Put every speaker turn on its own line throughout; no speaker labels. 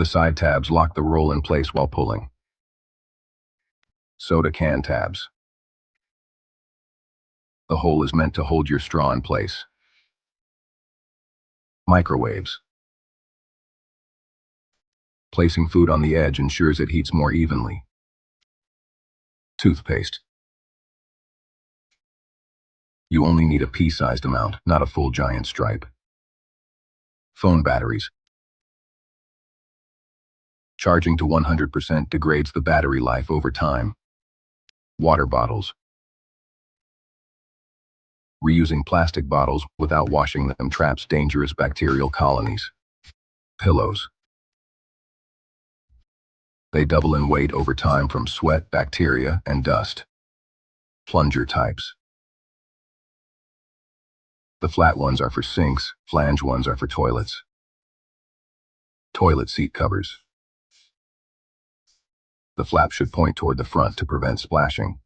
The side tabs lock the roll in place while pulling. Soda can tabs. The hole is meant to hold your straw in place. Microwaves. Placing food on the edge ensures it heats more evenly. Toothpaste. You only need a pea-sized amount, not a full giant stripe. Phone batteries. Charging to 100% degrades the battery life over time. Water bottles. Reusing plastic bottles without washing them traps dangerous bacterial colonies. Pillows. They double in weight over time from sweat, bacteria, and dust. Plunger types. The flat ones are for sinks, flange ones are for toilets. Toilet seat covers. The flap should point toward the front to prevent splashing.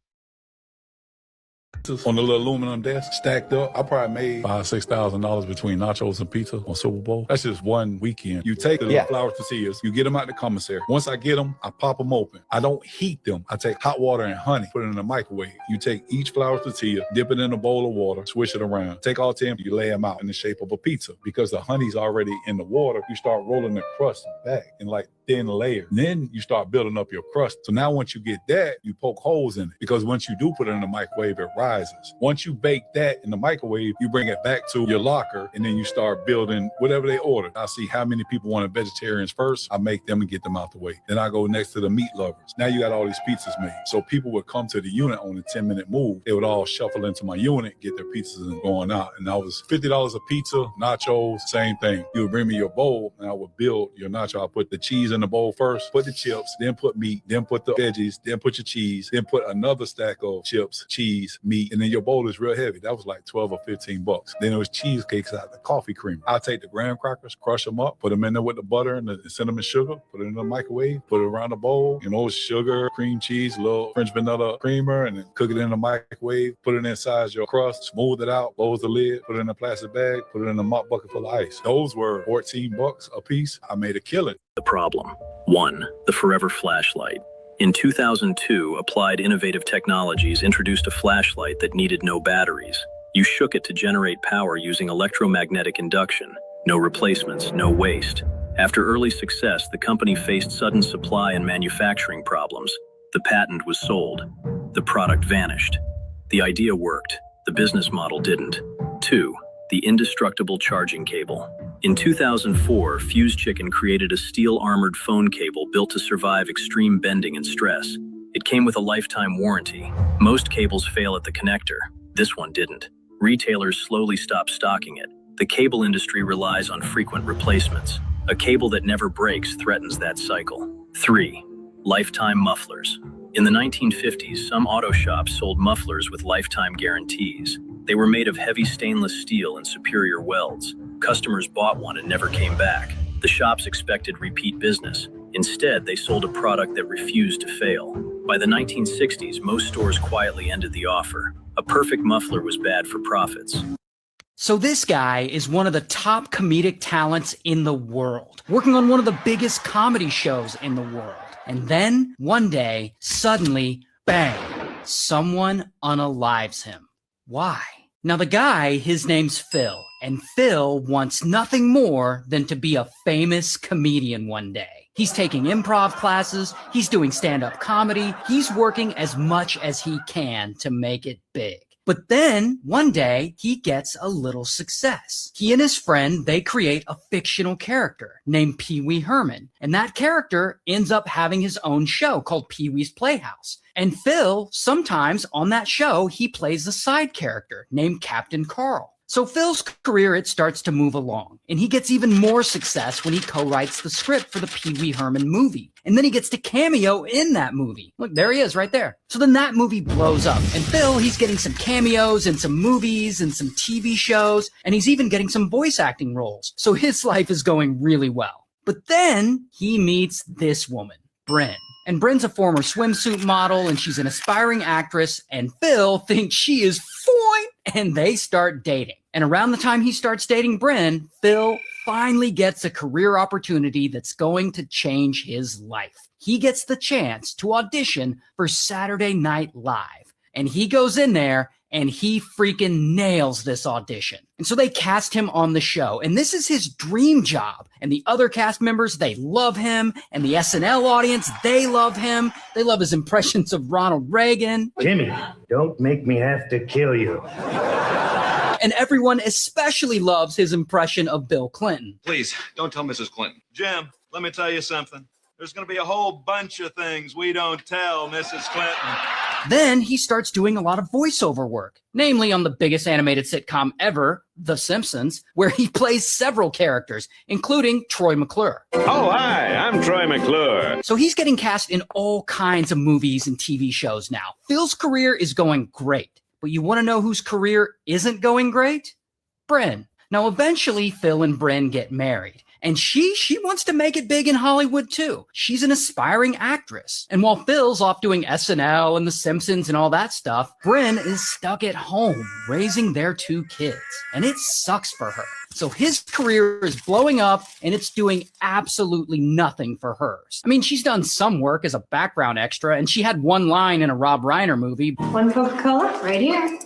On the little aluminum desk, stacked up, I probably made $5,000-$6,000 between nachos and pizza on Super Bowl. That's just one weekend. You take the flour tortillas, you get them out the commissary. Once I get them, I pop them open. I don't heat them. I take hot water and honey, put it in the microwave. You take each flour tortilla, dip it in a bowl of water, swish it around. Take all 10, you lay them out in the shape of a pizza. Because the honey's already in the water, you start rolling the crust back in like thin layer. Then you start building up your crust. So now once you get that, you poke holes in it. Because once you do put it in the microwave, it rises. Once you bake that in the microwave, you bring it back to your locker and then you start building whatever they order. I see how many people wanted vegetarians first. I make them and get them out the way. Then I go next to the meat lovers. Now you got all these pizzas made. So people would come to the unit on a 10-minute move. They would all shuffle into my unit, get their pizzas and going out. And that was $50 a pizza, nachos, same thing. You would bring me your bowl and I would build your nacho. I'll put the cheese in the bowl first, put the chips, then put meat, then put the veggies, then put your cheese, then put another stack of chips, cheese, meat, and then your bowl is real heavy. That was like 12 or 15 bucks. Then it was cheesecakes out of the coffee cream. I'll take the graham crackers, crush them up, put them in there with the butter and the cinnamon sugar, put it in the microwave, put it around the bowl, sugar, cream cheese, a little French vanilla creamer, and then cook it in the microwave, put it inside your crust, smooth it out, close the lid, put it in a plastic bag, put it in a mop bucket full of ice. Those were 14 bucks a piece. I made a killing.
The problem. 1. The forever flashlight. In 2002, Applied Innovative Technologies introduced a flashlight that needed no batteries. You shook it to generate power using electromagnetic induction. No replacements, no waste. After early success, the company faced sudden supply and manufacturing problems. The patent was sold. The product vanished. The idea worked. The business model didn't. 2. The indestructible charging cable. In 2004, Fuse Chicken created a steel-armored phone cable built to survive extreme bending and stress. It came with a lifetime warranty. Most cables fail at the connector. This one didn't. Retailers slowly stopped stocking it. The cable industry relies on frequent replacements. A cable that never breaks threatens that cycle. 3. Lifetime mufflers. In the 1950s, some auto shops sold mufflers with lifetime guarantees. They were made of heavy stainless steel and superior welds. Customers bought one and never came back. The shops expected repeat business. Instead, they sold a product that refused to fail. By the 1960s, most stores quietly ended the offer. A perfect muffler was bad for profits.
So this guy is one of the top comedic talents in the world, working on one of the biggest comedy shows in the world. And then, one day, suddenly, bang, someone unalives him. Why? Now the guy, his name's Phil, and Phil wants nothing more than to be a famous comedian one day. He's taking improv classes, he's doing stand-up comedy, he's working as much as he can to make it big. But then, one day, he gets a little success. He and his friend, they create a fictional character named Pee Wee Herman. And that character ends up having his own show called Pee Wee's Playhouse. And Phil, sometimes on that show, he plays a side character named Captain Carl. So Phil's career, it starts to move along, and he gets even more success when he co-writes the script for the Pee Wee Herman movie. And then he gets to cameo in that movie. Look, there he is right there. So then that movie blows up, and Phil, he's getting some cameos in some movies and some TV shows, and he's even getting some voice acting roles. So his life is going really well. But then he meets this woman, Bryn. And Bryn's a former swimsuit model, and she's an aspiring actress, and Phil thinks she is fine, and they start dating. And around the time he starts dating Bryn, Phil finally gets a career opportunity that's going to change his life. He gets the chance to audition for Saturday Night Live. And he goes in there and he freaking nails this audition. And so they cast him on the show. And this is his dream job. And the other cast members, they love him. And the SNL audience, they love him. They love his impressions of Ronald Reagan.
Jimmy, don't make me have to kill you.
And everyone especially loves his impression of Bill Clinton.
Please, don't tell Mrs. Clinton. Jim, let me tell you something. There's going to be a whole bunch of things we don't tell Mrs. Clinton.
Then he starts doing a lot of voiceover work, namely on the biggest animated sitcom ever, The Simpsons, where he plays several characters, including Troy McClure.
Oh, hi, I'm Troy McClure.
So he's getting cast in all kinds of movies and TV shows now. Phil's career is going great, but you want to know whose career isn't going great? Bryn. Now, eventually, Phil and Bryn get married. And she wants to make it big in Hollywood too. She's an aspiring actress. And while Phil's off doing SNL and The Simpsons and all that stuff, Bryn is stuck at home raising their 2 kids. And it sucks for her. So his career is blowing up and it's doing absolutely nothing for hers. I mean, she's done some work as a background extra and she had one line in a Rob Reiner movie.
One Coca-Cola right here.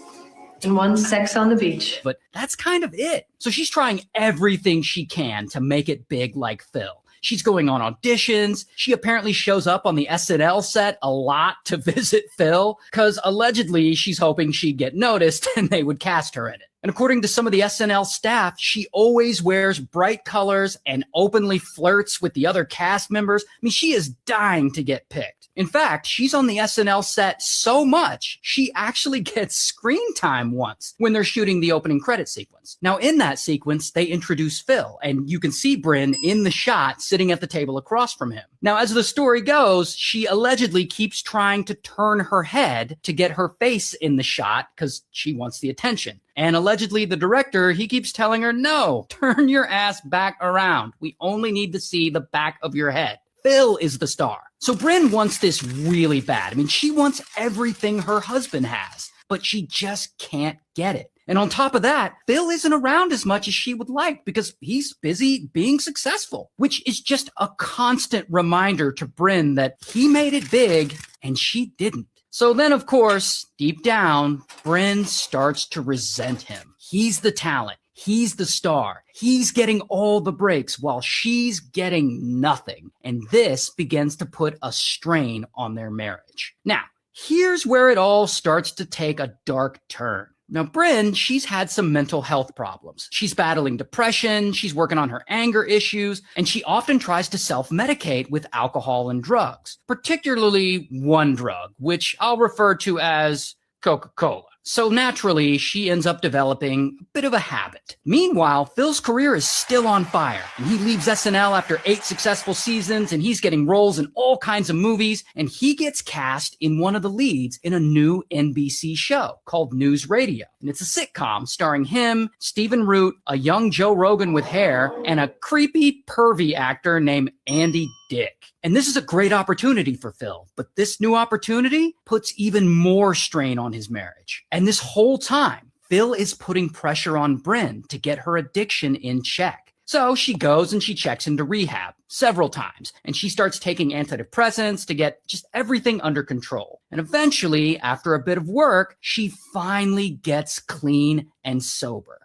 And one Sex on the Beach.
But that's kind of it. So she's trying everything she can to make it big like Phil. She's going on auditions. She apparently shows up on the SNL set a lot to visit Phil because allegedly she's hoping she'd get noticed and they would cast her in it. And according to some of the SNL staff, she always wears bright colors and openly flirts with the other cast members. I mean, she is dying to get picked. In fact, she's on the SNL set so much, she actually gets screen time once when they're shooting the opening credit sequence. Now, in that sequence, they introduce Phil, and you can see Bryn in the shot sitting at the table across from him. Now, as the story goes, she allegedly keeps trying to turn her head to get her face in the shot because she wants the attention. And allegedly the director, he keeps telling her, no, turn your ass back around. We only need to see the back of your head. Phil is the star. So Bryn wants this really bad. I mean, she wants everything her husband has, but she just can't get it. And on top of that, Phil isn't around as much as she would like because he's busy being successful, which is just a constant reminder to Bryn that he made it big and she didn't. So then, of course, deep down, Bryn starts to resent him. He's the talent. He's the star. He's getting all the breaks while she's getting nothing. And this begins to put a strain on their marriage. Now, here's where it all starts to take a dark turn. Now, Bryn, she's had some mental health problems. She's battling depression, she's working on her anger issues, and she often tries to self-medicate with alcohol and drugs, particularly one drug, which I'll refer to as Coca-Cola. So naturally, she ends up developing a bit of a habit. Meanwhile, Phil's career is still on fire, and he leaves SNL after 8 successful seasons, and he's getting roles in all kinds of movies, and he gets cast in one of the leads in a new NBC show called News Radio. And it's a sitcom starring him, Stephen Root, a young Joe Rogan with hair, and a creepy, pervy actor named Andy Dick. And this is a great opportunity for Phil, but this new opportunity puts even more strain on his marriage. And this whole time, Phil is putting pressure on Bryn to get her addiction in check. So she goes and she checks into rehab several times, and she starts taking antidepressants to get just everything under control. And eventually, after a bit of work, she finally gets clean and sober.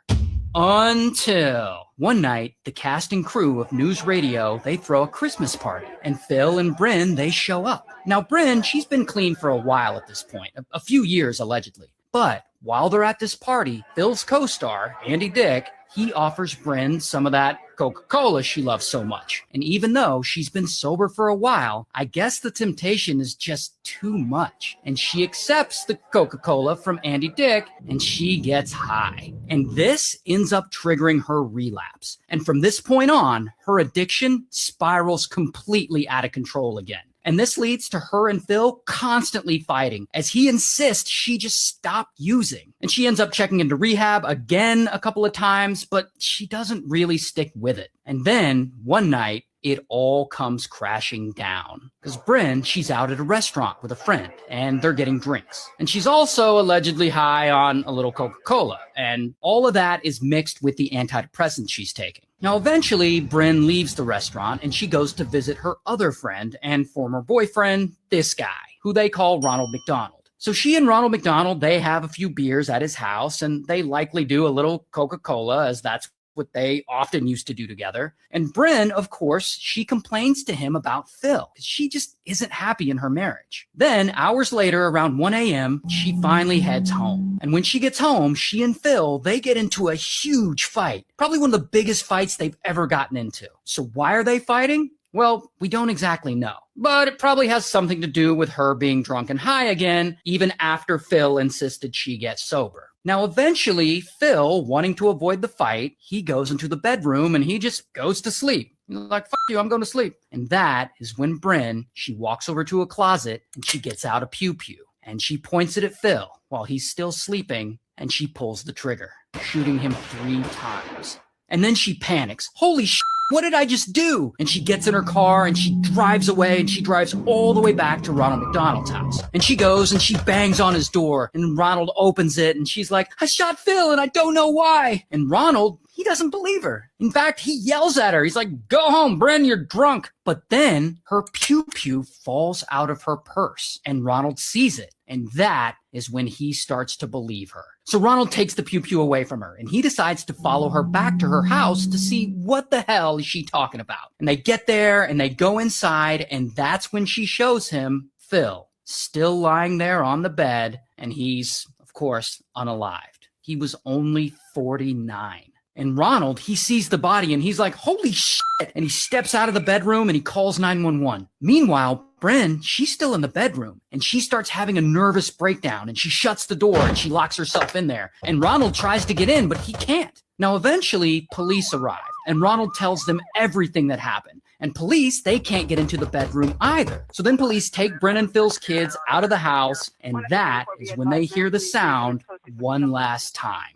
Until one night, the cast and crew of News Radio, they throw a Christmas party, and Phil and Bryn, they show up. Now, Bryn, she's been clean for a while at this point, a few years allegedly. But while they're at this party, Phil's co-star, Andy Dick, he offers Bryn some of that Coca-Cola she loves so much. And even though she's been sober for a while, I guess the temptation is just too much. And she accepts the Coca-Cola from Andy Dick, and she gets high. And this ends up triggering her relapse. And from this point on, her addiction spirals completely out of control again. And this leads to her and Phil constantly fighting as he insists she just stop using. And she ends up checking into rehab again a couple of times, but she doesn't really stick with it. And then one night, it all comes crashing down. Because Bryn, she's out at a restaurant with a friend, and they're getting drinks. And she's also allegedly high on a little Coca-Cola, and all of that is mixed with the antidepressants she's taking. Now, eventually, Bryn leaves the restaurant, and she goes to visit her other friend and former boyfriend, this guy, who they call Ronald McDonald. So she and Ronald McDonald, they have a few beers at his house, and they likely do a little Coca-Cola, as that's what they often used to do together. And Bryn, of course, she complains to him about Phil. She just isn't happy in her marriage. Then, hours later, around 1 a.m., she finally heads home. And when she gets home, she and Phil, they get into a huge fight. Probably one of the biggest fights they've ever gotten into. So why are they fighting? Well, we don't exactly know. But it probably has something to do with her being drunk and high again, even after Phil insisted she get sober. Now, eventually, Phil, wanting to avoid the fight, he goes into the bedroom and he just goes to sleep. He's like, fuck you, I'm going to sleep. And that is when Bryn, she walks over to a closet and she gets out a pew-pew. And she points it at Phil while he's still sleeping, and she pulls the trigger, shooting him 3 times. And then she panics. Holy shit, what did I just do? And she gets in her car and she drives away, and she drives all the way back to Ronald McDonald's house. And she goes and she bangs on his door, and Ronald opens it and she's like, I shot Phil and I don't know why. And Ronald, he doesn't believe her. In fact, he yells at her. He's like, go home, Bryn, you're drunk. But then her pew-pew falls out of her purse, and Ronald sees it. And that is when he starts to believe her. So Ronald takes the pew-pew away from her, and he decides to follow her back to her house to see what the hell is she talking about. And they get there and they go inside, and that's when she shows him Phil, still lying there on the bed, and he's, of course, unalived. He was only 49. And Ronald, he sees the body and he's like, holy shit. And he steps out of the bedroom and he calls 911. Meanwhile, Bryn, she's still in the bedroom and she starts having a nervous breakdown, and she shuts the door and she locks herself in there. And Ronald tries to get in, but he can't. Now, eventually, police arrive and Ronald tells them everything that happened. And police, they can't get into the bedroom either. So then police take Bryn and Phil's kids out of the house, and that is when they hear the sound one last time.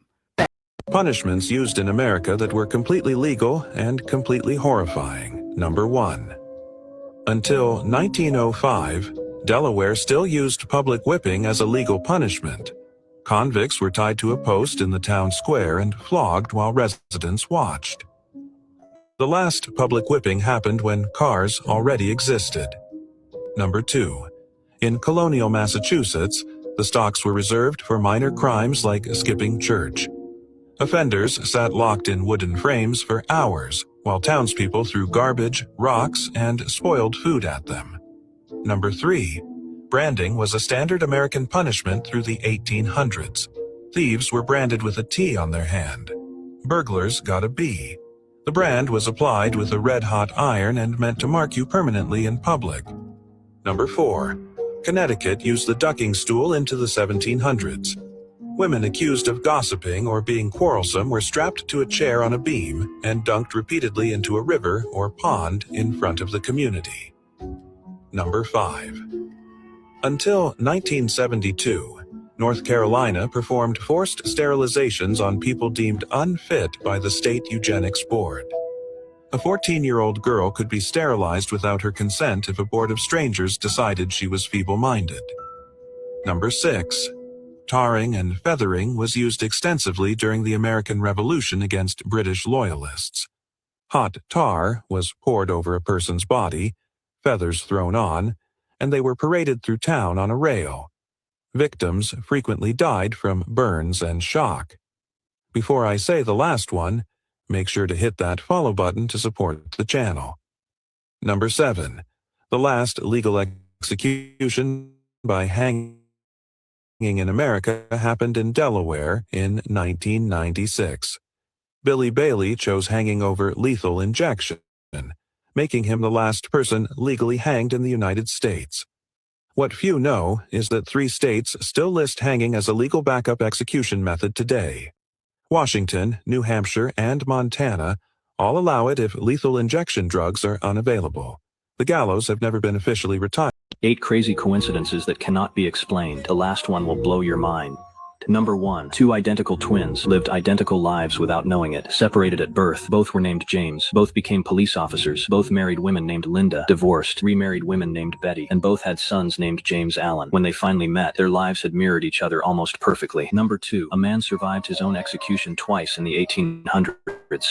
Punishments used in America that were completely legal and completely horrifying. Number 1. Until 1905, Delaware still used public whipping as a legal punishment. Convicts were tied to a post in the town square and flogged while residents watched. The last public whipping happened when cars already existed. Number 2. In colonial Massachusetts, the stocks were reserved for minor crimes like skipping church. Offenders sat locked in wooden frames for hours, while townspeople threw garbage, rocks, and spoiled food at them. Number 3. Branding was a standard American punishment through the 1800s. Thieves were branded with a T on their hand. Burglars got a B. The brand was applied with a red-hot iron and meant to mark you permanently in public. Number 4. Connecticut used the ducking stool into the 1700s. Women accused of gossiping or being quarrelsome were strapped to a chair on a beam and dunked repeatedly into a river or pond in front of the community. Number 5. Until 1972, North Carolina performed forced sterilizations on people deemed unfit by the state eugenics board. A 14-year-old girl could be sterilized without her consent if a board of strangers decided she was feeble-minded. Number 6. Tarring and feathering was used extensively during the American Revolution against British loyalists. Hot tar was poured over a person's body, feathers thrown on, and they were paraded through town on a rail. Victims frequently died from burns and shock. Before I say the last one, make sure to hit that follow button to support the channel. Number 7. The last legal execution by hanging in America happened in Delaware in 1996. Billy Bailey chose hanging over lethal injection, making him the last person legally hanged in the United States. What few know is that 3 states still list hanging as a legal backup execution method today. Washington, New Hampshire, and Montana all allow it if lethal injection drugs are unavailable. The gallows have never been officially retired.
8 crazy coincidences that cannot be explained. The last one will blow your mind. Number 1. Two identical twins lived identical lives without knowing it. Separated at birth, both were named James. Both became police officers. Both married women named Linda. Divorced, remarried women named Betty. And both had sons named James Allen. When they finally met, their lives had mirrored each other almost perfectly. Number 2. A man survived his own execution twice in the 1800s.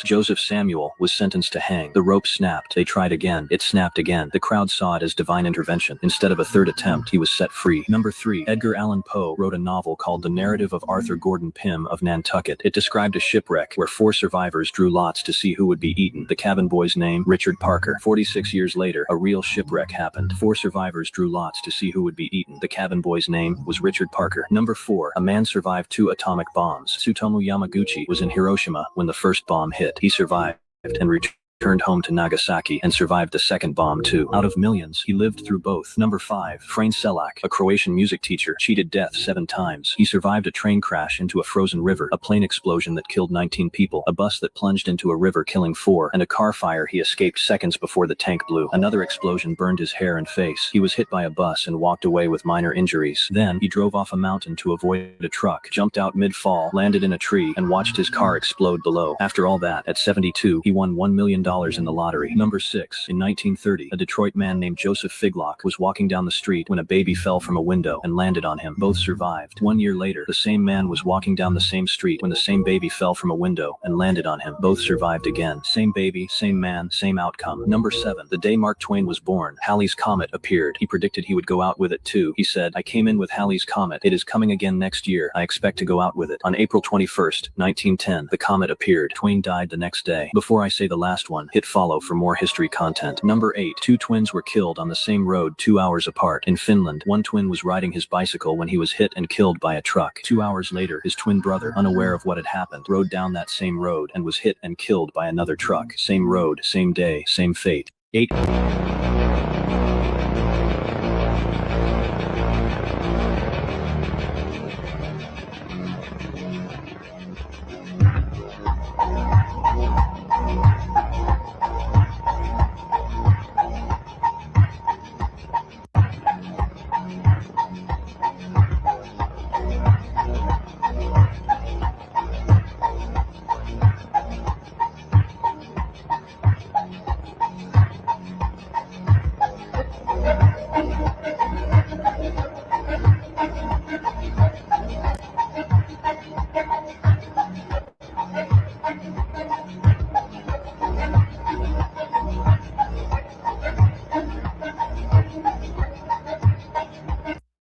Joseph Samuel was sentenced to hang. The rope snapped. They tried again. It snapped again. The crowd saw it as divine intervention. Instead of a third attempt, he was set free. Number 3. Edgar Allan Poe wrote a novel called The Narrative of Arthur Gordon Pym of Nantucket. It described a shipwreck where 4 survivors drew lots to see who would be eaten. The cabin boy's name, Richard Parker. 46 years later, a real shipwreck happened. 4 survivors drew lots to see who would be eaten. The cabin boy's name was Richard Parker. Number 4. A man survived 2 atomic bombs. Tsutomu Yamaguchi was in Hiroshima when the first bomb hit. He survived and returned home to Nagasaki and survived the second bomb too. Out of millions, he lived through both. Number 5. Frane Selak, a Croatian music teacher, cheated death 7 times. He survived a train crash into a frozen river, a plane explosion that killed 19 people, a bus that plunged into a river killing 4, and a car fire he escaped seconds before the tank blew. Another explosion burned his hair and face. He was hit by a bus and walked away with minor injuries. Then, he drove off a mountain to avoid a truck, jumped out mid-fall, landed in a tree, and watched his car explode below. After all that, at 72, he won $1 million in the lottery. Number 6. In 1930, a Detroit man named Joseph Figlock was walking down the street when a baby fell from a window and landed on him. Both survived. 1 year later, the same man was walking down the same street when the same baby fell from a window and landed on him. Both survived again. Same baby, same man, same outcome. Number 7. The day Mark Twain was born, Halley's Comet appeared. He predicted he would go out with it too. He said, "I came in with Halley's Comet. It is coming again next year. I expect to go out with it." On April 21st, 1910, the comet appeared. Twain died the next day. Before I say the last one, hit follow for more history content. Number 8. 2 twins were killed on the same road 2 hours apart. In Finland, one twin was riding his bicycle when he was hit and killed by a truck. 2 hours later, his twin brother, unaware of what had happened, rode down that same road and was hit and killed by another truck. Same road, same day, same fate. 8.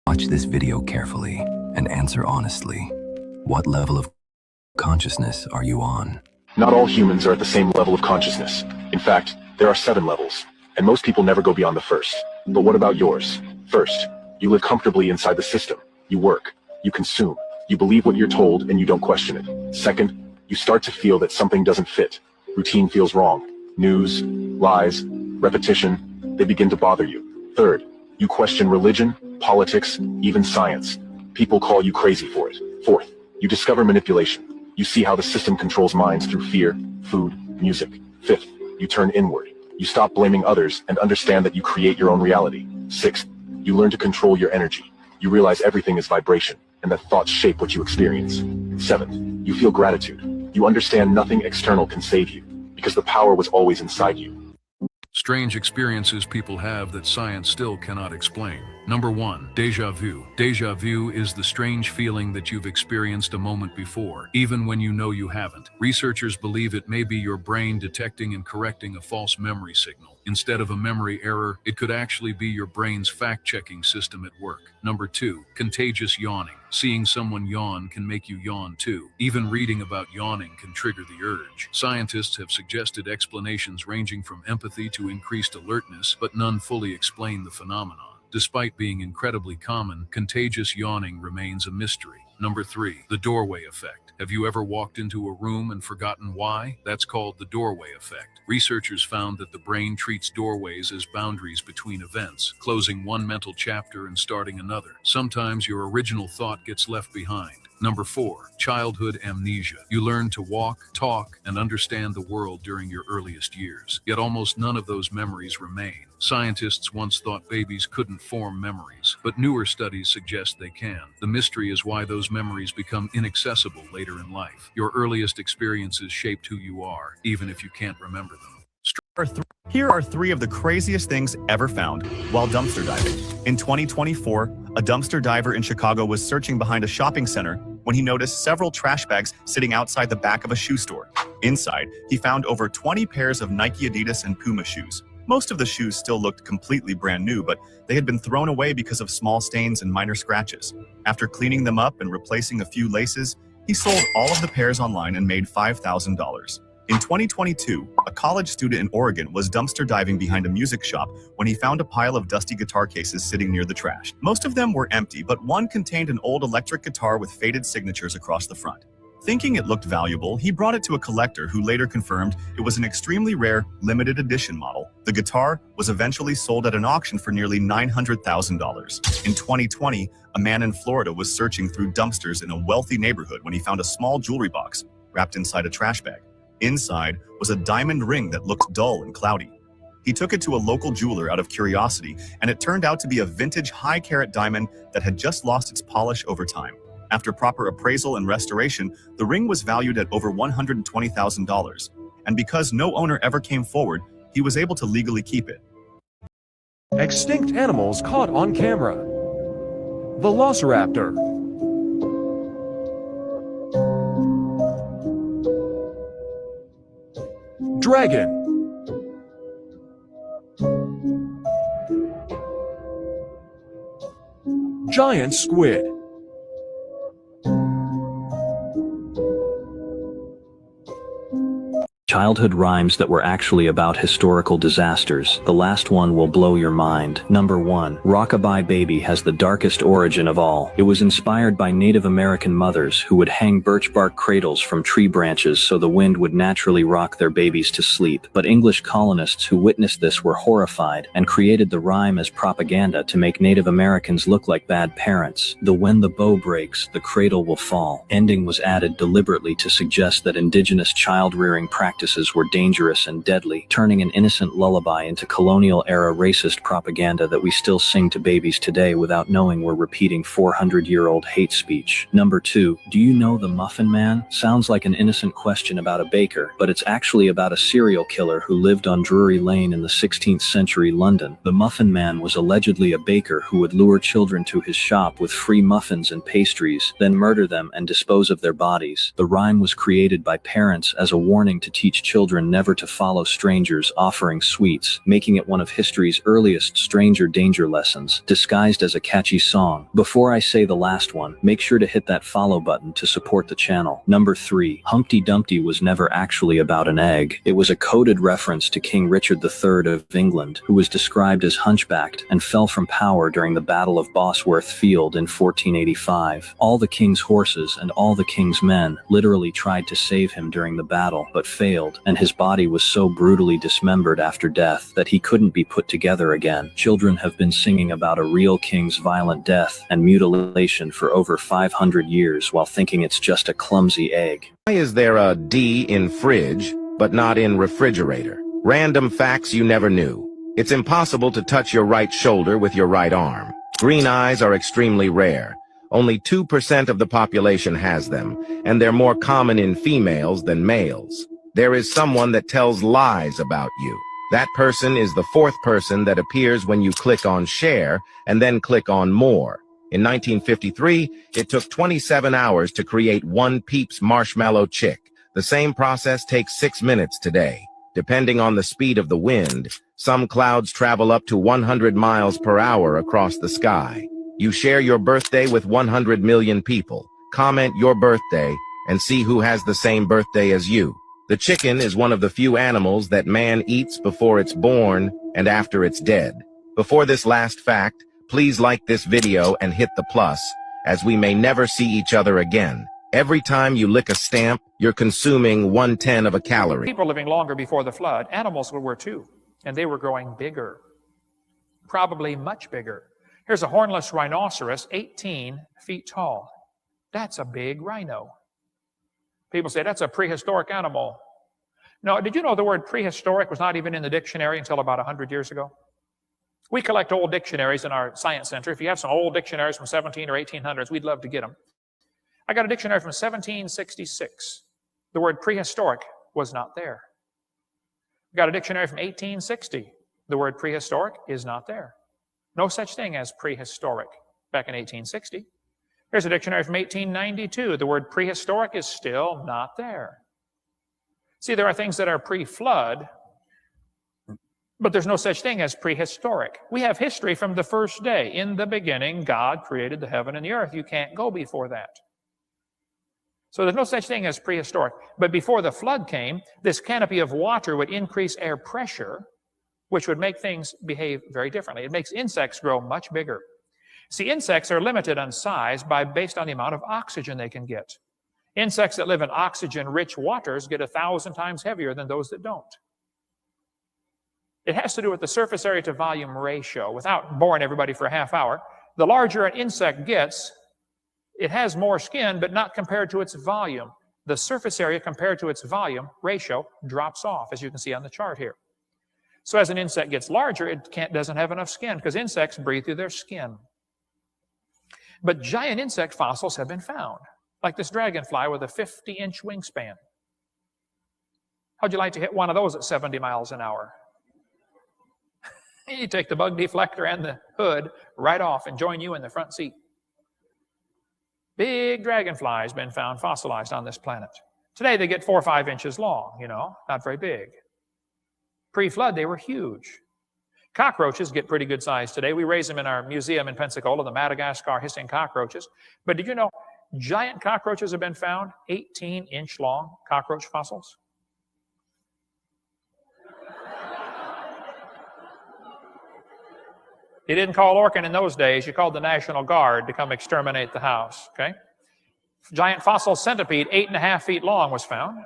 Watch this video carefully and answer honestly. What level of consciousness are you on?
Not all humans are at the same level of consciousness. In fact, there are 7 levels, and most people never go beyond the first. But what about yours? First, you live comfortably inside the system. You work, you consume, you believe what you're told, and you don't question it. Second, you start to feel that something doesn't fit. Routine feels wrong. News, lies, repetition, they begin to bother you. Third, you question religion, politics, even science. People call you crazy for it. Fourth, you discover manipulation. You see how the system controls minds through fear, food, music. Fifth, you turn inward. You stop blaming others and understand that you create your own reality. Sixth, you learn to control your energy. You realize everything is vibration and that thoughts shape what you experience. Seventh, you feel gratitude. You understand nothing external can save you because the power was always inside you.
Strange experiences people have that science still cannot explain. Number 1. Deja vu. Deja vu is the strange feeling that you've experienced a moment before, even when you know you haven't. Researchers believe it may be your brain detecting and correcting a false memory signal. Instead of a memory error, it could actually be your brain's fact-checking system at work. Number 2. Contagious yawning. Seeing someone yawn can make you yawn too. Even reading about yawning can trigger the urge. Scientists have suggested explanations ranging from empathy to increased alertness, but none fully explain the phenomenon. Despite being incredibly common, contagious yawning remains a mystery. Number 3. The doorway effect. Have you ever walked into a room and forgotten why? That's called the doorway effect. Researchers found that the brain treats doorways as boundaries between events, closing one mental chapter and starting another. Sometimes your original thought gets left behind. Number 4, childhood amnesia. You learn to walk, talk, and understand the world during your earliest years. Yet almost none of those memories remain. Scientists once thought babies couldn't form memories, but newer studies suggest they can. The mystery is why those memories become inaccessible later in life. Your earliest experiences shaped who you are, even if you can't remember them.
Here are 3 of the craziest things ever found while dumpster diving. In 2024, a dumpster diver in Chicago was searching behind a shopping center when he noticed several trash bags sitting outside the back of a shoe store. Inside, he found over 20 pairs of Nike, Adidas, and Puma shoes. Most of the shoes still looked completely brand new, but they had been thrown away because of small stains and minor scratches. After cleaning them up and replacing a few laces, he sold all of the pairs online and made $5,000. In 2022, a college student in Oregon was dumpster diving behind a music shop when he found a pile of dusty guitar cases sitting near the trash. Most of them were empty, but one contained an old electric guitar with faded signatures across the front. Thinking it looked valuable, he brought it to a collector who later confirmed it was an extremely rare, limited edition model. The guitar was eventually sold at an auction for nearly $900,000. In 2020, a man in Florida was searching through dumpsters in a wealthy neighborhood when he found a small jewelry box wrapped inside a trash bag. Inside was a diamond ring that looked dull and cloudy. He took it to a local jeweler out of curiosity, and it turned out to be a vintage high-carat diamond that had just lost its polish over time. After proper appraisal and restoration, the ring was valued at over $120,000, and because no owner ever came forward, he was able to legally keep it.
Extinct animals caught on camera. Velociraptor. Dragon. Giant squid.
Childhood rhymes that were actually about historical disasters. The last one will blow your mind. Number 1. Rockabye Baby has the darkest origin of all. It was inspired by Native American mothers who would hang birch bark cradles from tree branches so the wind would naturally rock their babies to sleep. But English colonists who witnessed this were horrified and created the rhyme as propaganda to make Native Americans look like bad parents. The "when the bow breaks, the cradle will fall" ending was added deliberately to suggest that indigenous child-rearing practices were dangerous and deadly, turning an innocent lullaby into colonial-era racist propaganda that we still sing to babies today without knowing we're repeating 400-year-old hate speech. Number 2. Do you know the Muffin Man? Sounds like an innocent question about a baker, but it's actually about a serial killer who lived on Drury Lane in the 16th century London. The Muffin Man was allegedly a baker who would lure children to his shop with free muffins and pastries, then murder them and dispose of their bodies. The rhyme was created by parents as a warning to teach children never to follow strangers offering sweets, making it one of history's earliest stranger danger lessons, disguised as a catchy song. Before I say the last one, make sure to hit that follow button to support the channel. Number 3. Humpty Dumpty was never actually about an egg. It was a coded reference to King Richard III of England, who was described as hunchbacked and fell from power during the Battle of Bosworth Field in 1485. All the king's horses and all the king's men literally tried to save him during the battle, but failed, and his body was so brutally dismembered after death that he couldn't be put together again. Children have been singing about a real king's violent death and mutilation for over 500 years while thinking it's just a clumsy egg.
Why is there a D in fridge, but not in refrigerator? Random facts you never knew. It's impossible to touch your right shoulder with your right arm. Green eyes are extremely rare. Only 2% of the population has them, and they're more common in females than males. There is someone that tells lies about you. That person is the 4th person that appears when you click on share and then click on more. In 1953, it took 27 hours to create one Peeps marshmallow chick. The same process takes 6 minutes today. Depending on the speed of the wind, some clouds travel up to 100 miles per hour across the sky. You share your birthday with 100 million people. Comment your birthday and see who has the same birthday as you. The chicken is one of the few animals that man eats before it's born and after it's dead. Before this last fact, please like this video and hit the plus, as we may never see each other again. Every time you lick a stamp, you're consuming 1/10 of a calorie.
People living longer before the flood, animals were too, and they were growing bigger, probably much bigger. Here's a hornless rhinoceros, 18 feet tall. That's a big rhino. People say that's a prehistoric animal. No, did you know the word prehistoric was not even in the dictionary until about 100 years ago? We collect old dictionaries in our science center. If you have some old dictionaries from 17 or 1800s, we'd love to get them. I got a dictionary from 1766. The word prehistoric was not there. I got a dictionary from 1860. The word prehistoric is not there. No such thing as prehistoric back in 1860. Here's a dictionary from 1892. The word prehistoric is still not there. See, there are things that are pre-flood, but there's no such thing as prehistoric. We have history from the first day. In the beginning, God created the heaven and the earth. You can't go before that. So there's no such thing as prehistoric. But before the flood came, this canopy of water would increase air pressure, which would make things behave very differently. It makes insects grow much bigger. See, insects are limited on size based on the amount of oxygen they can get. Insects that live in oxygen-rich waters get 1,000 times heavier than those that don't. It has to do with the surface area to volume ratio. Without boring everybody for a half hour, the larger an insect gets, it has more skin, but not compared to its volume. The surface area compared to its volume ratio drops off, as you can see on the chart here. So as an insect gets larger, it doesn't have enough skin because insects breathe through their skin. But giant insect fossils have been found, like this dragonfly with a 50-inch wingspan. How'd you like to hit one of those at 70 miles an hour? You take the bug deflector and the hood right off and join you in the front seat. Big dragonflies been found fossilized on this planet. Today they get 4 or 5 inches long, not very big. Pre-flood, they were huge. Cockroaches get pretty good size today. We raise them in our museum in Pensacola, the Madagascar hissing cockroaches. But did you know giant cockroaches have been found, 18-inch long cockroach fossils? You didn't call Orkin in those days. You called the National Guard to come exterminate the house, okay? Giant fossil centipede, 8.5 feet long, was found.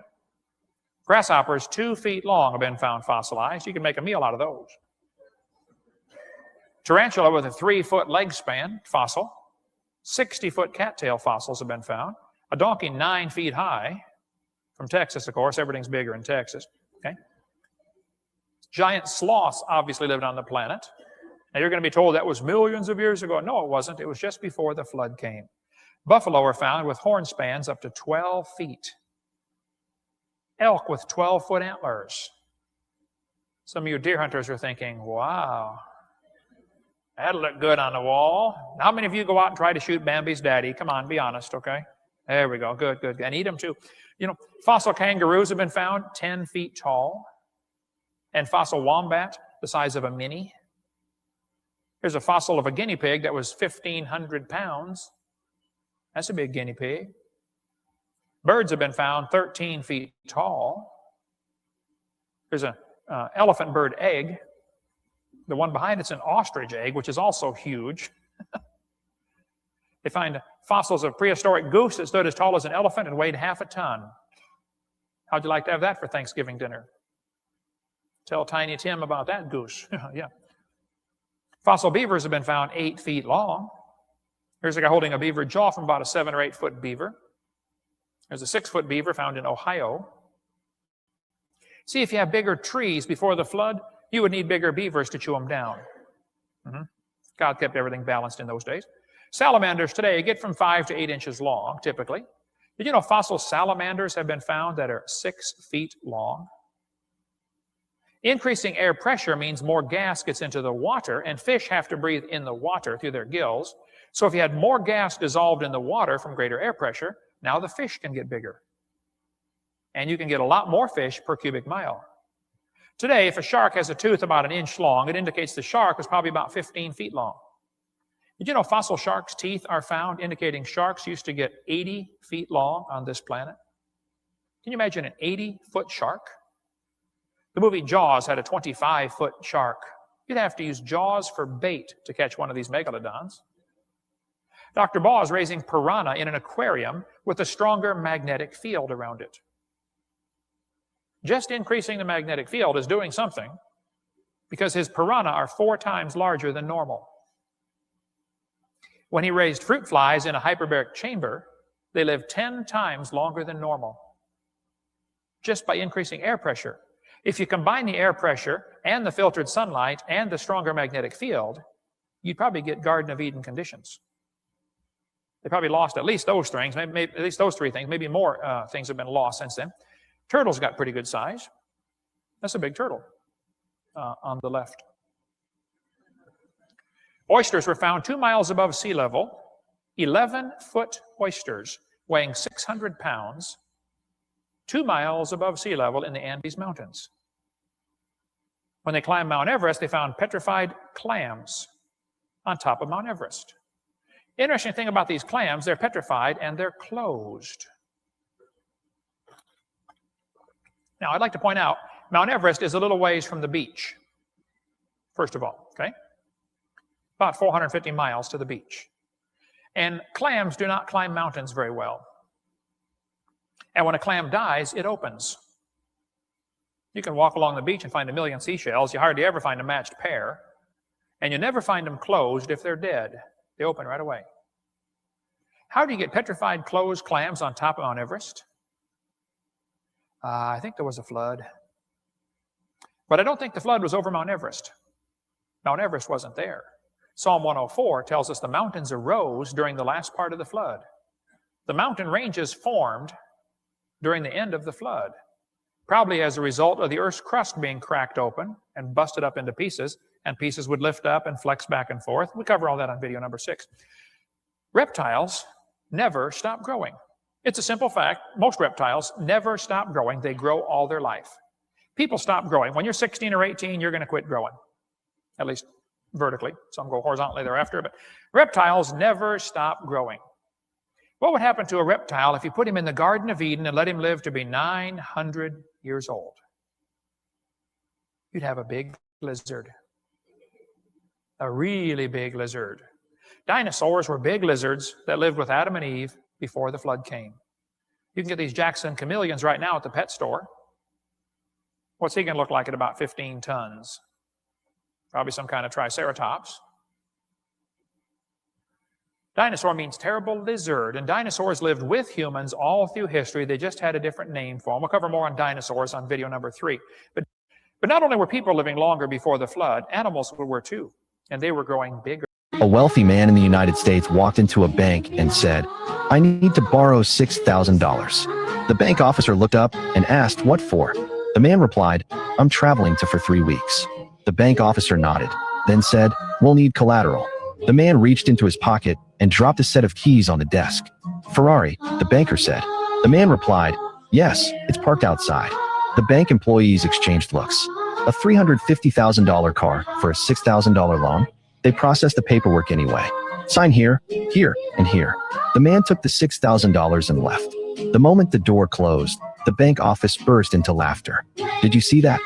Grasshoppers, 2 feet long, have been found fossilized. You can make a meal out of those. Tarantula with a 3-foot leg span, fossil. 60-foot cattail fossils have been found. A donkey 9 feet high, from Texas, of course. Everything's bigger in Texas, okay? Giant sloths obviously lived on the planet. Now, you're going to be told that was millions of years ago. No, it wasn't. It was just before the flood came. Buffalo were found with horn spans up to 12 feet. Elk with 12-foot antlers. Some of you deer hunters are thinking, wow, that'll look good on the wall. How many of you go out and try to shoot Bambi's daddy? Come on, be honest, okay? There we go. Good, good. And eat them, too. Fossil kangaroos have been found 10 feet tall. And fossil wombat, the size of a mini. Here's a fossil of a guinea pig that was 1,500 pounds. That's a big guinea pig. Birds have been found 13 feet tall. Here's an elephant bird egg. The one behind it's an ostrich egg, which is also huge. They find fossils of prehistoric goose that stood as tall as an elephant and weighed half a ton. How'd you like to have that for Thanksgiving dinner? Tell Tiny Tim about that goose. Yeah. Fossil beavers have been found 8 feet long. Here's a guy holding a beaver jaw from about a 7 or 8 foot beaver. There's a 6-foot beaver found in Ohio. See, if you have bigger trees before the flood, you would need bigger beavers to chew them down. God kept everything balanced in those days. Salamanders today get from 5 to 8 inches long, typically. Did you know fossil salamanders have been found that are 6 feet long? Increasing air pressure means more gas gets into the water, and fish have to breathe in the water through their gills. So if you had more gas dissolved in the water from greater air pressure, now the fish can get bigger. And you can get a lot more fish per cubic mile. Today, if a shark has a tooth about 1 inch long, it indicates the shark was probably about 15 feet long. Did you know fossil sharks' teeth are found indicating sharks used to get 80 feet long on this planet? Can you imagine an 80-foot shark? The movie Jaws had a 25-foot shark. You'd have to use Jaws for bait to catch one of these megalodons. Dr. Baugh is raising piranha in an aquarium with a stronger magnetic field around it. Just increasing the magnetic field is doing something because his piranha are 4 times larger than normal. When he raised fruit flies in a hyperbaric chamber, They live 10 times longer than normal, just by increasing air pressure. If you combine the air pressure and the filtered sunlight and the stronger magnetic field, you'd probably get Garden of Eden conditions. They probably lost at least those things, maybe at least those three things. Maybe more things have been lost since then. Turtles got pretty good size. That's a big turtle on the left. Oysters were found 2 miles above sea level, 11-foot oysters weighing 600 pounds, 2 miles above sea level in the Andes Mountains. When they climbed Mount Everest, they found petrified clams on top of Mount Everest. Interesting thing about these clams, they're petrified and they're closed. Now, I'd like to point out, Mount Everest is a little ways from the beach, first of all, okay? About 450 miles to the beach. And clams do not climb mountains very well. And when a clam dies, it opens. You can walk along the beach and find a million seashells. You hardly ever find a matched pair. And you never find them closed if they're dead. They open right away. How do you get petrified closed clams on top of Mount Everest? I think there was a flood. But I don't think the flood was over Mount Everest. Mount Everest wasn't there. Psalm 104 tells us the mountains arose during the last part of the flood. The mountain ranges formed during the end of the flood, probably as a result of the Earth's crust being cracked open and busted up into pieces, and pieces would lift up and flex back and forth. We cover all that on video number 6. Reptiles never stop growing. It's a simple fact. Most reptiles never stop growing. They grow all their life. People stop growing. When you're 16 or 18, you're going to quit growing, at least vertically. Some go horizontally thereafter, but reptiles never stop growing. What would happen to a reptile if you put him in the Garden of Eden and let him live to be 900 years old? You'd have a big lizard. A really big lizard. Dinosaurs were big lizards that lived with Adam and Eve before the flood came. You can get these Jackson chameleons right now at the pet store. What's he going to look like at about 15 tons? Probably some kind of triceratops. Dinosaur means terrible lizard, and dinosaurs lived with humans all through history. They just had a different name for them. We'll cover more on dinosaurs on video number 3. But not only were people living longer before the flood, animals were too, and they were growing bigger.
A wealthy man in the United States walked into a bank and said, "I need to borrow $6,000. The bank officer looked up and asked, "What for?" The man replied, "I'm traveling for 3 weeks." The bank officer nodded, then said, "We'll need collateral." The man reached into his pocket and dropped a set of keys on the desk. "Ferrari," the banker said. The man replied, "Yes, it's parked outside." The bank employees exchanged looks. A $350,000 car for a $6,000 loan? They processed the paperwork anyway. "Sign here, here, and here." The man took the $6,000 and left. The moment the door closed, the bank office burst into laughter. "Did you see that?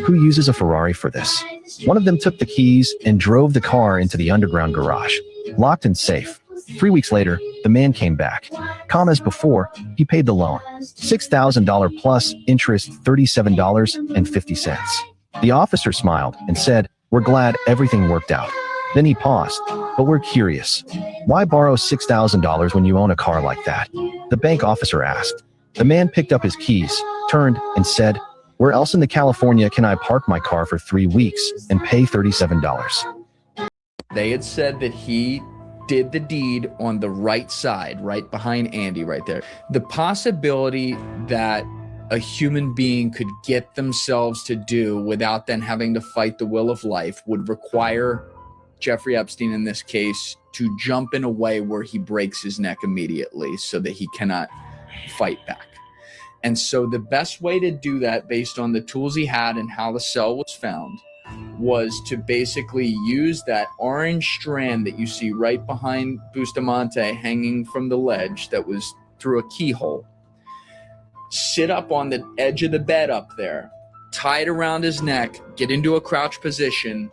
Who uses a Ferrari for this?" One of them took the keys and drove the car into the underground garage, locked and safe. 3 weeks later, the man came back. Calm as before, he paid the loan. $6,000 plus interest $37.50. The officer smiled and said, "We're glad everything worked out." Then he paused. "But we're curious. Why borrow $6,000 when you own a car like that?" The bank officer asked. The man picked up his keys, turned, and said, "Where else in the California can I park my car for 3 weeks and pay $37?
They had said that he did the deed on the right side, right behind Andy right there. The possibility that a human being could get themselves to do without then having to fight the will of life would require Jeffrey Epstein in this case to jump in a way where he breaks his neck immediately so that he cannot fight back. And so the best way to do that, based on the tools he had and how the cell was found, was to basically use that orange strand that you see right behind Bustamante hanging from the ledge that was through a keyhole, sit up on the edge of the bed up there, tie it around his neck, get into a crouch position,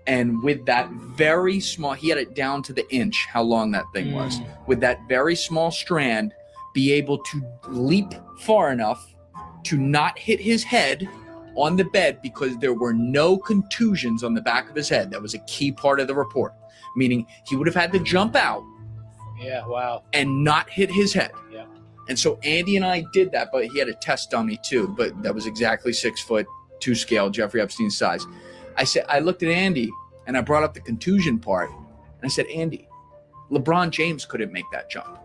and with that very small, he had it down to the inch how long that thing was, with that very small strand, be able to leap far enough to not hit his head on the bed because there were no contusions on the back of his head. That was a key part of the report, meaning he would have had to jump out
Yeah, wow.
and not hit his head.
Yeah.
And so Andy and I did that, but he had a test dummy too, but that was exactly 6'2" scale, Jeffrey Epstein size. I looked at Andy and I brought up the contusion part and I said, Andy, LeBron James couldn't make that jump.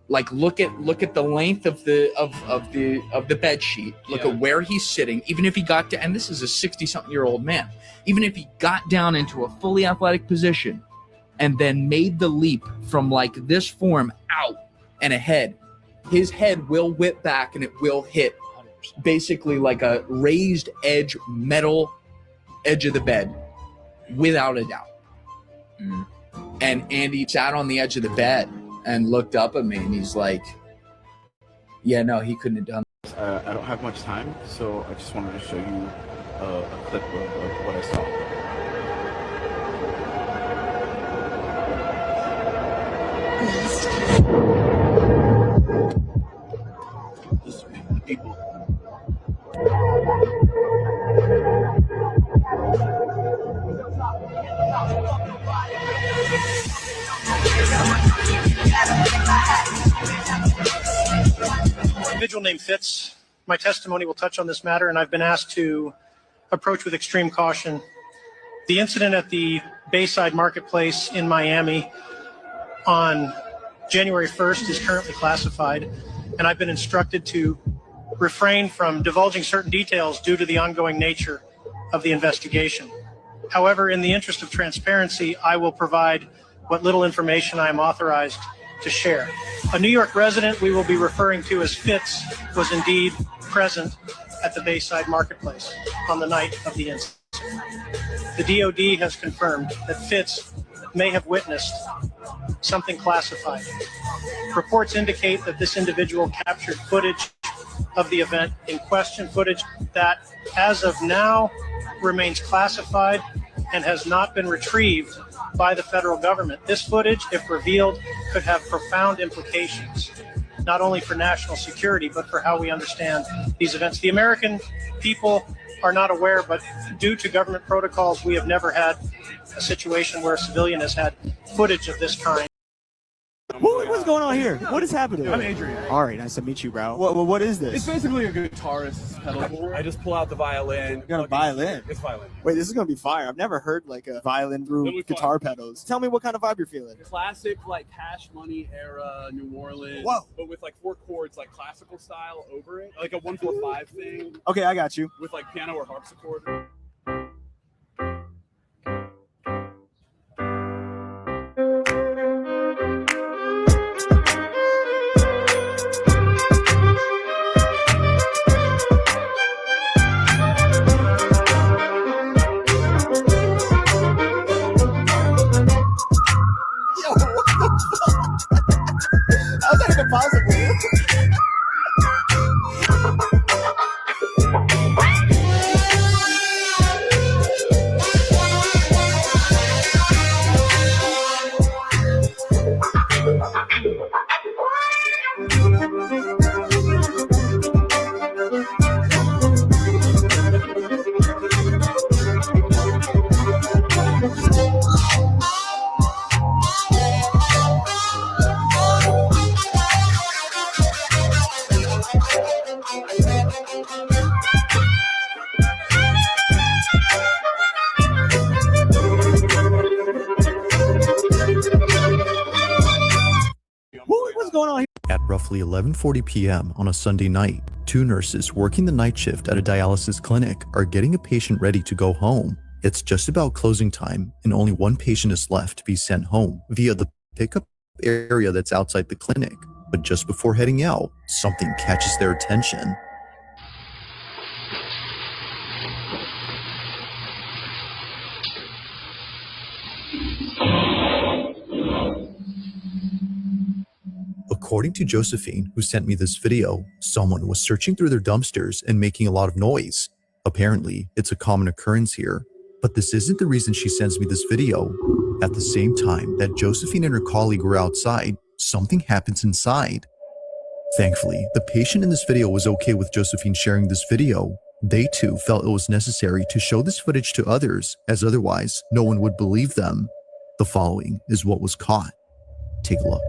Like look at the length of the bed sheet. Look at where he's sitting. Even if he got to, and this is a 60-something-year-old man, even if he got down into a fully athletic position and then made the leap from like this form out and ahead, his head will whip back and it will hit basically like a raised edge metal edge of the bed without a doubt. And Andy sat on the edge of the bed and looked up at me and he's like, yeah, no, he couldn't have done
I don't have much time, so I just wanted to show you a clip of what I saw. People.
Individual named Fitz. My testimony will touch on this matter, and I've been asked to approach with extreme caution. The incident at the Bayside Marketplace in Miami on January 1st is currently classified, and I've been instructed to refrain from divulging certain details due to the ongoing nature of the investigation. However, in the interest of transparency, I will provide what little information I am authorized to share. A New York resident we will be referring to as Fitz was indeed present at the Bayside Marketplace on the night of the incident. The DOD has confirmed that Fitz may have witnessed something classified. Reports indicate that this individual captured footage of the event in question, footage that as of now remains classified and has not been retrieved by the federal government. This footage, if revealed, could have profound implications, not only for national security, but for how we understand these events. The American people are not aware, but due to government protocols, we have never had a situation where a civilian has had footage of this kind.
What's going on here? What is happening?
I'm Adrian.
All right, nice to meet you, bro. What is this?
It's basically a guitarist's pedal board. I just pull out the violin.
You got a violin?
It's violin.
Wait, this is gonna be fire. I've never heard like a violin through guitar pedals. Tell me what kind of vibe you're feeling.
Classic, like Cash Money era New Orleans.
Whoa.
But with like 4 chords, like classical style over it, like a 1-4-5 thing.
Okay, I got you.
With like piano or harpsichord.
How's that even possible? What's going on here?
At roughly 11:40 p.m. on a Sunday night, 2 nurses working the night shift at a dialysis clinic are getting a patient ready to go home. It's just about closing time and only one patient is left to be sent home via the pickup area that's outside the clinic. But just before heading out, something catches their attention. According to Josephine, who sent me this video, someone was searching through their dumpsters and making a lot of noise. Apparently, it's a common occurrence here. But this isn't the reason she sends me this video. At the same time that Josephine and her colleague were outside, something happens inside. Thankfully, the patient in this video was okay with Josephine sharing this video. They too felt it was necessary to show this footage to others, as otherwise no one would believe them. The following is what was caught. Take a look.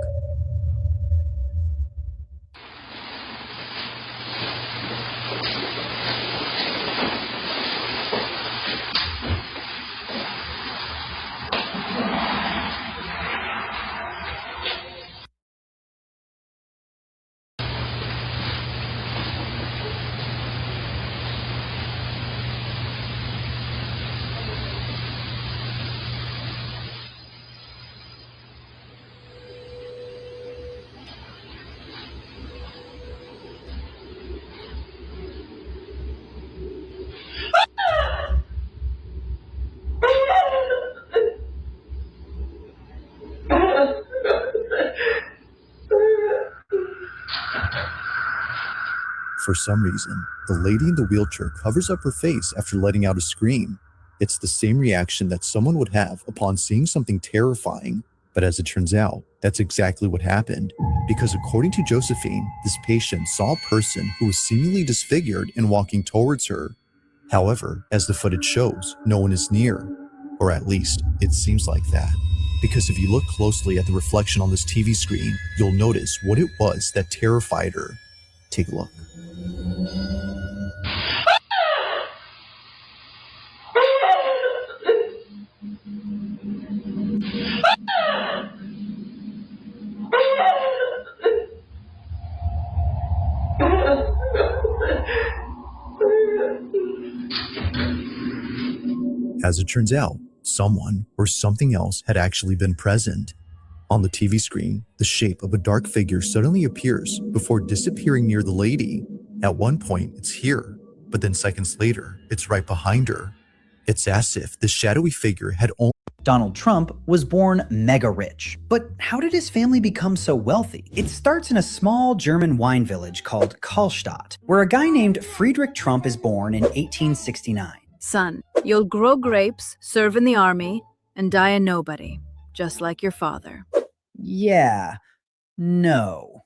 For some reason, the lady in the wheelchair covers up her face after letting out a scream. It's the same reaction that someone would have upon seeing something terrifying. But as it turns out, that's exactly what happened. Because according to Josephine, this patient saw a person who was seemingly disfigured and walking towards her. However, as the footage shows, no one is near. Or at least, it seems like that. Because if you look closely at the reflection on this TV screen, you'll notice what it was that terrified her. Take a look. As it turns out, someone or something else had actually been present. On the TV screen, the shape of a dark figure suddenly appears before disappearing near the lady. At one point, it's here, but then seconds later, it's right behind her. It's as if the shadowy figure had only...
Donald Trump was born mega rich. But how did his family become so wealthy? It starts in a small German wine village called Karlstadt, where a guy named Friedrich Trump is born in 1869.
Son, you'll grow grapes, serve in the army, and die a nobody, just like your father.
Yeah, no.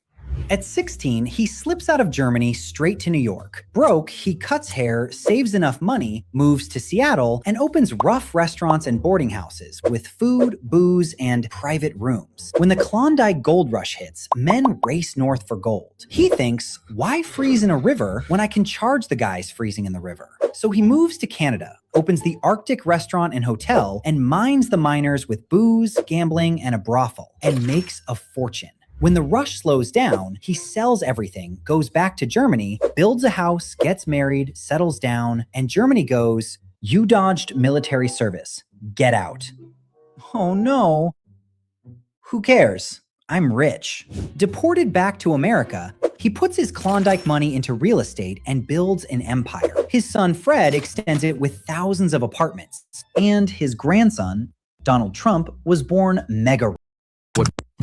At 16, he slips out of Germany straight to New York. Broke, he cuts hair, saves enough money, moves to Seattle, and opens rough restaurants and boarding houses with food, booze, and private rooms. When the Klondike gold rush hits, men race north for gold. He thinks, why freeze in a river when I can charge the guys freezing in the river? So he moves to Canada, opens the Arctic restaurant and hotel, and mines the miners with booze, gambling, and a brothel, and makes a fortune. When the rush slows down, he sells everything, goes back to Germany, builds a house, gets married, settles down, and Germany goes, "You dodged military service. Get out." Oh no. Who cares? I'm rich. Deported back to America, he puts his Klondike money into real estate and builds an empire. His son Fred extends it with thousands of apartments. And his grandson, Donald Trump, was born mega rich.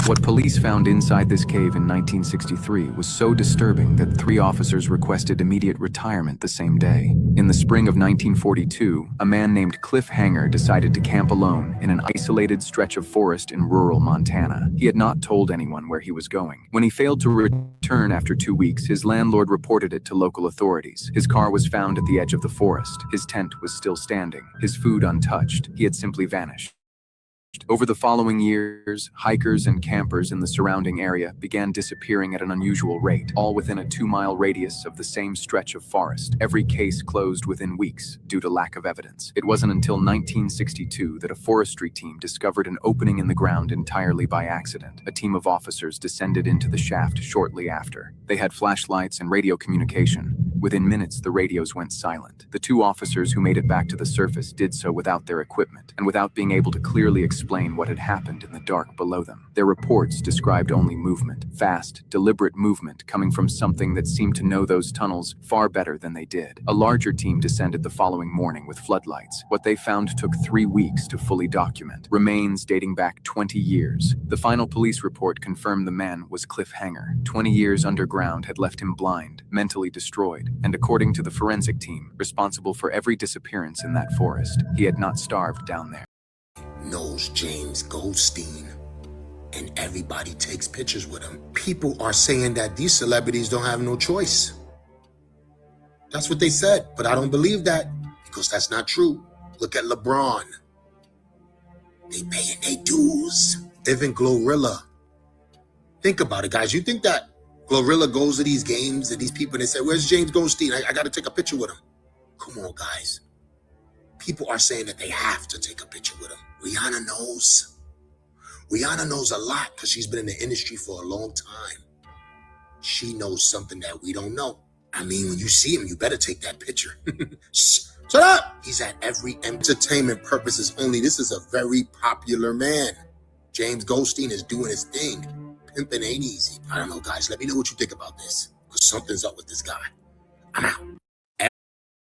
What police found inside this cave in 1963 was so disturbing that 3 officers requested immediate retirement the same day. In the spring of 1942, a man named Cliff Hanger decided to camp alone in an isolated stretch of forest in rural Montana. He had not told anyone where he was going. When he failed to return after 2 weeks, his landlord reported it to local authorities. His car was found at the edge of the forest. His tent was still standing, his food untouched. He had simply vanished. Over the following years, hikers and campers in the surrounding area began disappearing at an unusual rate, all within a 2-mile radius of the same stretch of forest. Every case closed within weeks due to lack of evidence. It wasn't until 1962 that a forestry team discovered an opening in the ground entirely by accident. A team of officers descended into the shaft shortly after. They had flashlights and radio communication. Within minutes, the radios went silent. The 2 officers who made it back to the surface did so without their equipment and without being able to clearly explain what had happened in the dark below them. Their reports described only movement, fast, deliberate movement coming from something that seemed to know those tunnels far better than they did. A larger team descended the following morning with floodlights. What they found took 3 weeks to fully document. Remains dating back 20 years. The final police report confirmed the man was Cliff Hanger. 20 years underground had left him blind, mentally destroyed, and according to the forensic team responsible for every disappearance in that forest, he had not starved down there.
Knows James Goldstein, and everybody takes pictures with him. People are saying that these celebrities don't have no choice. That's what they said, but I don't believe that because that's not true. Look at LeBron. They paying their dues. Even Glorilla Think about it, guys. You think that Glorilla goes to these games and these people, they say, where's James Goldstein? I got to take a picture with him. Come on, guys. People are saying that they have to take a picture with him. Rihanna knows. Rihanna knows a lot because she's been in the industry for a long time. She knows something that we don't know. I mean, when you see him, you better take that picture. Shut up! He's at every entertainment purposes only. This is a very popular man. James Goldstein is doing his thing. Pimping ain't easy. I don't know, guys. Let me know what you think about this, because something's up with this guy. I'm out.